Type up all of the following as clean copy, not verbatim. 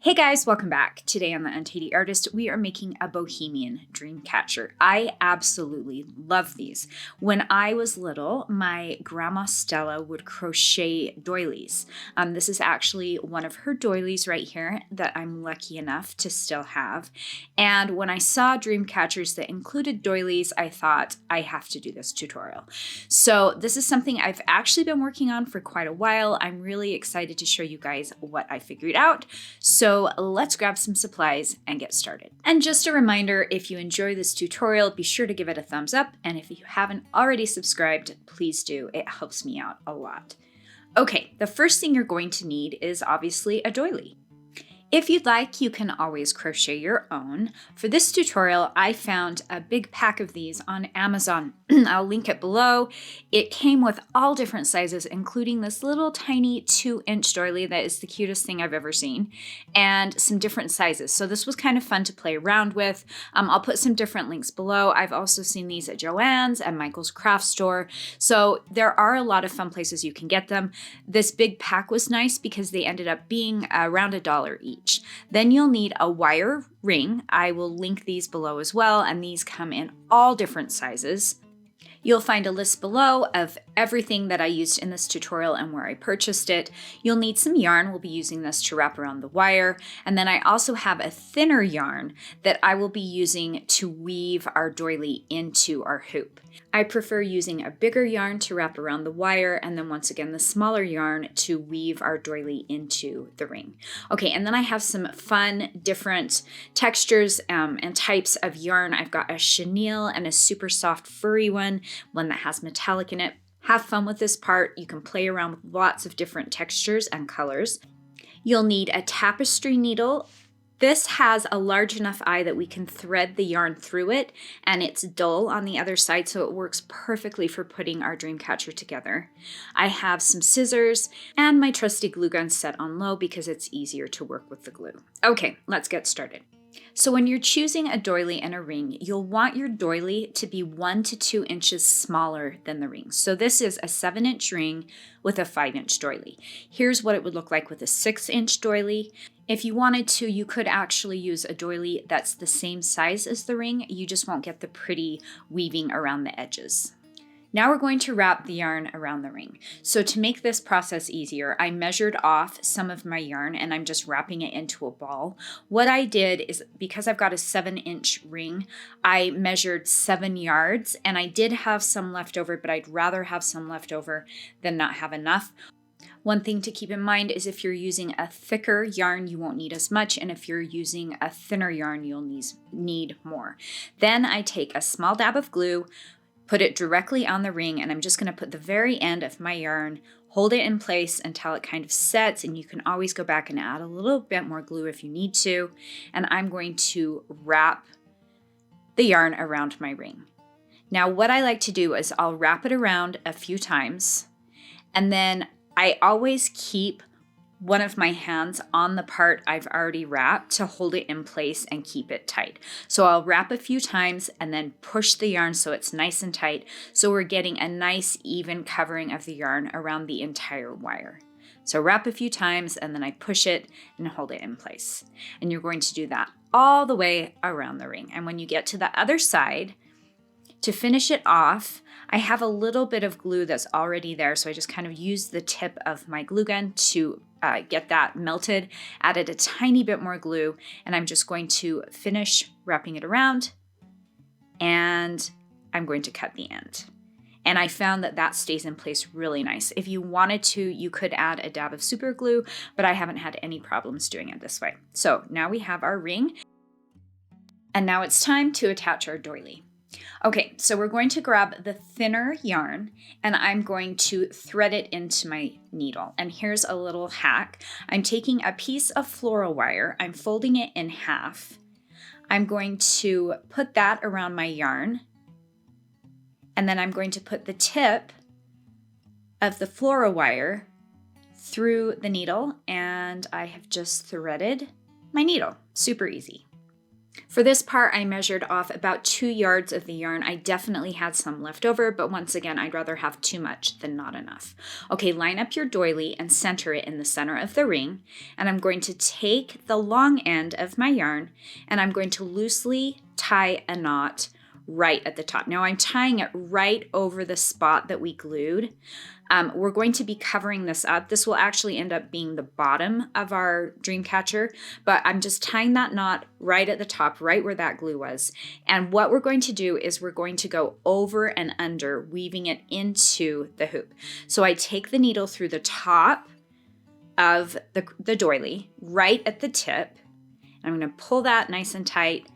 Hey guys, welcome back. Today on The Untidy Artist, we are making a bohemian dream catcher. I absolutely love these. When I was little, my grandma Stella would crochet doilies. This is actually one of her doilies right here that I'm lucky enough to still have. And when I saw dream catchers that included doilies, I thought I have to do this tutorial. So this is something I've actually been working on for quite a while. I'm really excited to show you guys what I figured out. So let's grab some supplies and get started. And just a reminder, if you enjoy this tutorial, be sure to give it a thumbs up. And if you haven't already subscribed, please do. It helps me out a lot. Okay, the first thing you're going to need is obviously a doily. If you'd like, you can always crochet your own. For this tutorial, I found a big pack of these on Amazon. I'll link it below. It came with all different sizes, including this little tiny 2-inch doily that is the cutest thing I've ever seen, and some different sizes. So this was kind of fun to play around with. I'll put some different links below. I've also seen these at Joann's and Michael's Craft Store. So there are a lot of fun places you can get them. This big pack was nice because they ended up being around $1 each. Then you'll need a wire ring. I will link these below as well, and these come in all different sizes. You'll find a list below of everything that I used in this tutorial and where I purchased it. You'll need some yarn. We'll be using this to wrap around the wire. And then I also have a thinner yarn that I will be using to weave our doily into our hoop. I prefer using a bigger yarn to wrap around the wire, and then once again the smaller yarn to weave our doily into the ring. Okay, and then I have some fun different textures and types of yarn. I've got a chenille and a super soft furry one that has metallic in it. Have fun with this part. You can play around with lots of different textures and colors. You'll need a tapestry needle. This has a large enough eye that we can thread the yarn through it, and it's dull on the other side, so it works perfectly for putting our dream catcher together. I have some scissors and my trusty glue gun set on low because it's easier to work with the glue. Okay, let's get started. So when you're choosing a doily and a ring, you'll want your doily to be 1 to 2 inches smaller than the ring. So this is a 7-inch ring with a 5-inch doily. Here's what it would look like with a 6-inch doily. If you wanted to, you could actually use a doily that's the same size as the ring. You just won't get the pretty weaving around the edges. Now we're going to wrap the yarn around the ring. So to make this process easier, I measured off some of my yarn and I'm just wrapping it into a ball. What I did is, because I've got a 7-inch ring, I measured 7 yards, and I did have some left over, but I'd rather have some left over than not have enough. One thing to keep in mind is if you're using a thicker yarn, you won't need as much, and if you're using a thinner yarn, you'll need more. Then I take a small dab of glue, put it directly on the ring, and I'm just going to put the very end of my yarn, hold it in place until it kind of sets, and you can always go back and add a little bit more glue if you need to. And I'm going to wrap the yarn around my ring. Now what I like to do is I'll wrap it around a few times, and then I always keep one of my hands on the part I've already wrapped to hold it in place and keep it tight. So I'll wrap a few times and then push the yarn so it's nice and tight, so we're getting a nice even covering of the yarn around the entire wire. So wrap a few times and then I push it and hold it in place. And you're going to do that all the way around the ring. And when you get to the other side, to finish it off, I have a little bit of glue that's already there, so I just kind of used the tip of my glue gun to get that melted, added a tiny bit more glue, and I'm just going to finish wrapping it around, and I'm going to cut the end. And I found that that stays in place really nice. If you wanted to, you could add a dab of super glue, but I haven't had any problems doing it this way. So now we have our ring, and now it's time to attach our doily. Okay, so we're going to grab the thinner yarn and I'm going to thread it into my needle. And here's a little hack. I'm taking a piece of floral wire, I'm folding it in half. I'm going to put that around my yarn, and then I'm going to put the tip of the floral wire through the needle, and I have just threaded my needle. Super easy. For this part, I measured off about 2 yards of the yarn. I definitely had some left over, but once again, I'd rather have too much than not enough. Okay, line up your doily and center it in the center of the ring. And I'm going to take the long end of my yarn and I'm going to loosely tie a knot right at the top. Now I'm tying it right over the spot that we glued. We're going to be covering this up. This will actually end up being the bottom of our Dreamcatcher, but I'm just tying that knot right at the top, right where that glue was. And what we're going to do is we're going to go over and under, weaving it into the hoop. So I take the needle through the top of the doily, right at the tip. I'm going to pull that nice and tight,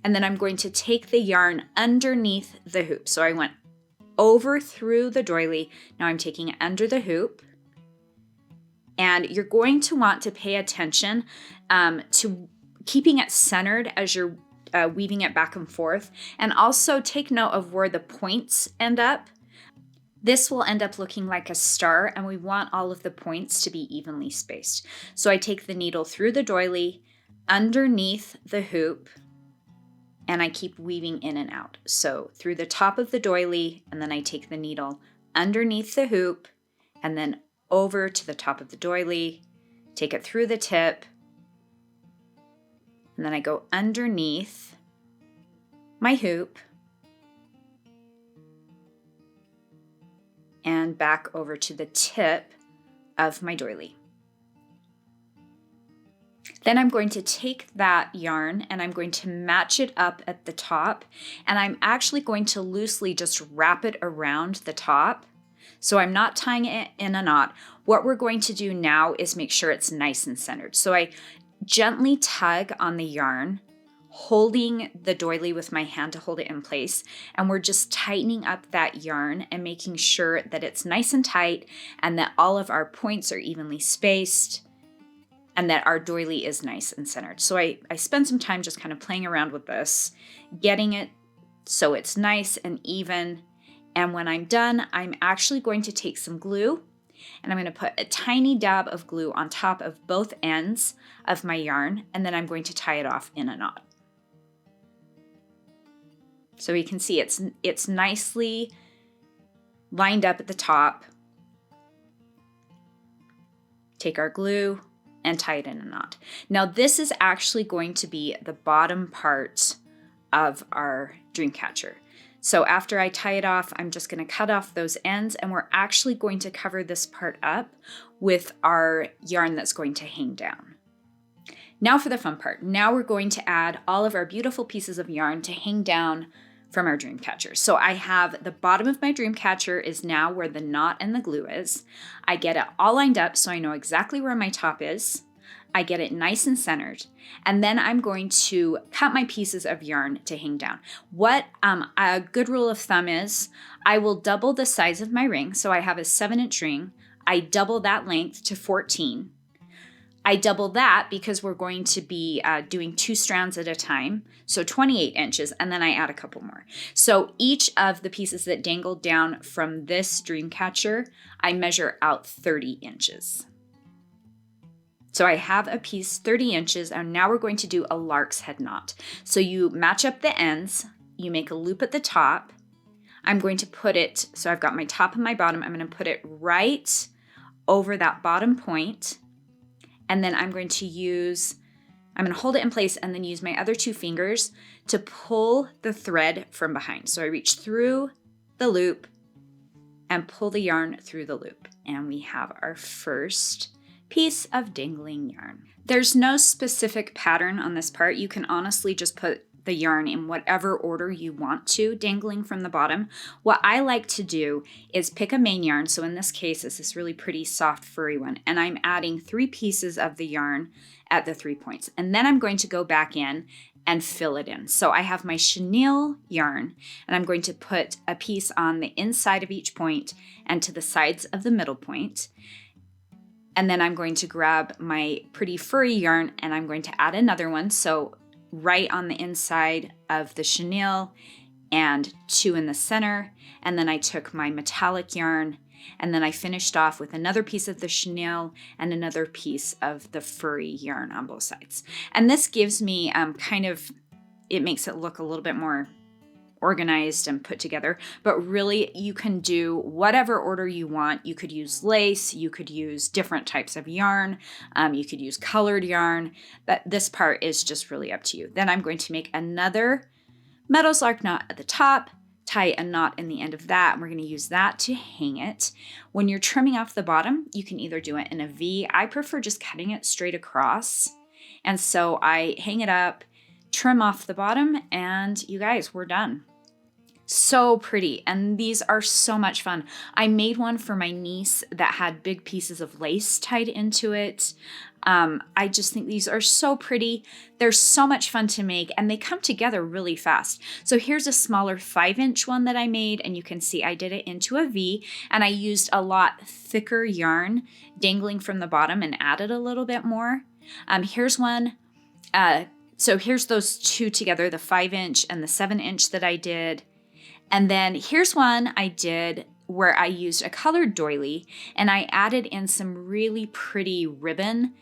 and then I'm going to take the yarn underneath the hoop. So I went over through the doily. Now I'm taking it under the hoop. And you're going to want to pay attention to keeping it centered as you're weaving it back and forth. And also take note of where the points end up. This will end up looking like a star, and we want all of the points to be evenly spaced. So I take the needle through the doily, underneath the hoop, and I keep weaving in and out. So through the top of the doily, and then I take the needle underneath the hoop, and then over to the top of the doily, take it through the tip, and then I go underneath my hoop, and back over to the tip of my doily. Then I'm going to take that yarn and I'm going to match it up at the top, and I'm actually going to loosely just wrap it around the top. So I'm not tying it in a knot. What we're going to do now is make sure it's nice and centered. So I gently tug on the yarn, holding the doily with my hand to hold it in place, and we're just tightening up that yarn and making sure that it's nice and tight and that all of our points are evenly spaced and that our doily is nice and centered. So I spend some time just kind of playing around with this, getting it so it's nice and even. And when I'm done, I'm actually going to take some glue and I'm going to put a tiny dab of glue on top of both ends of my yarn, and then I'm going to tie it off in a knot. So you can see it's nicely lined up at the top. Take our glue and tie it in a knot. Now this is actually going to be the bottom part of our Dreamcatcher. So after I tie it off, I'm just going to cut off those ends, and we're actually going to cover this part up with our yarn that's going to hang down. Now for the fun part. Now we're going to add all of our beautiful pieces of yarn to hang down from our Dreamcatcher. So I have the bottom of my Dreamcatcher is now where the knot and the glue is. I get it all lined up so I know exactly where my top is. I get it nice and centered, and then I'm going to cut my pieces of yarn to hang down. What a good rule of thumb is, I will double the size of my ring. So I have a 7-inch ring. I double that length to 14. I double that because we're going to be doing 2 strands at a time, so 28 inches, and then I add a couple more. So each of the pieces that dangle down from this Dreamcatcher, I measure out 30 inches. So I have a piece 30 inches, and now we're going to do a lark's head knot. So you match up the ends, you make a loop at the top. I'm going to put it, so I've got my top and my bottom, I'm going to put it right over that bottom point. And then I'm going to hold it in place and then use my other 2 fingers to pull the thread from behind. So I reach through the loop and pull the yarn through the loop. And we have our first piece of dangling yarn. There's no specific pattern on this part. You can honestly just put the yarn in whatever order you want to, dangling from the bottom. What I like to do is pick a main yarn. So in this case, it's this really pretty soft furry one. And I'm adding 3 pieces of the yarn at the 3 points. And then I'm going to go back in and fill it in. So I have my chenille yarn, and I'm going to put a piece on the inside of each point and to the sides of the middle point. And then I'm going to grab my pretty furry yarn and I'm going to add another one. So right on the inside of the chenille and 2 in the center. And then I took my metallic yarn and then I finished off with another piece of the chenille and another piece of the furry yarn on both sides. And this gives me kind of it makes it look a little bit more organized and put together. But really, you can do whatever order you want. You could use lace, you could use different types of yarn, you could use colored yarn. But this part is just really up to you. Then I'm going to make another Meadows Lark knot at the top, tie a knot in the end of that, and we're going to use that to hang it. When you're trimming off the bottom, you can either do it in a V. I prefer just cutting it straight across. And so I hang it up, trim off the bottom, and you guys, we're done. So pretty, and these are so much fun. I made one for my niece that had big pieces of lace tied into it. I just think these are so pretty. They're so much fun to make, and they come together really fast. So here's a smaller 5-inch one that I made, and you can see I did it into a V, and I used a lot thicker yarn dangling from the bottom and added a little bit more. Here's one. So here's those two together, the 5-inch and the 7-inch that I did. And then here's one I did where I used a colored doily, and I added in some really pretty ribbon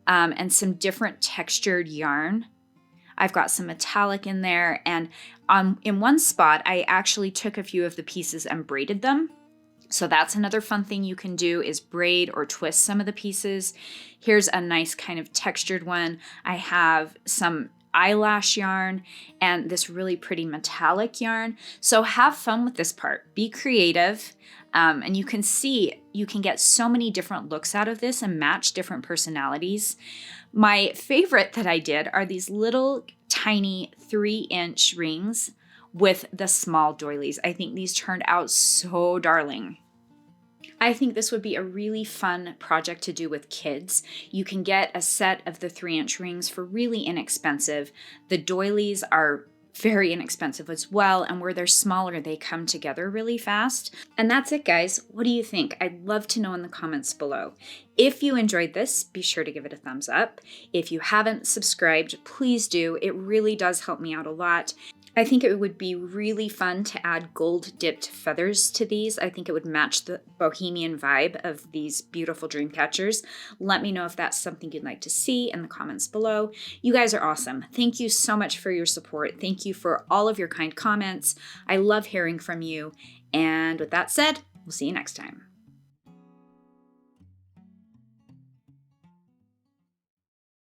and some different textured yarn. I've got some metallic in there, and in one spot, I actually took a few of the pieces and braided them. So that's another fun thing you can do, is braid or twist some of the pieces. Here's a nice kind of textured one. I have some eyelash yarn and this really pretty metallic yarn. So have fun with this part. Be creative. And you can see you can get so many different looks out of this and match different personalities. My favorite that I did are these little tiny 3-inch rings with the small doilies. I think these turned out so darling. I think this would be a really fun project to do with kids. You can get a set of the 3-inch rings for really inexpensive. The doilies are very inexpensive as well, and where they're smaller, they come together really fast. And that's it, guys. What do you think? I'd love to know in the comments below. If you enjoyed this, be sure to give it a thumbs up. If you haven't subscribed, please do. It really does help me out a lot. I think it would be really fun to add gold dipped feathers to these. I think it would match the bohemian vibe of these beautiful dream catchers. Let me know if that's something you'd like to see in the comments below. You guys are awesome. Thank you so much for your support. Thank you for all of your kind comments. I love hearing from you. And with that said, we'll see you next time.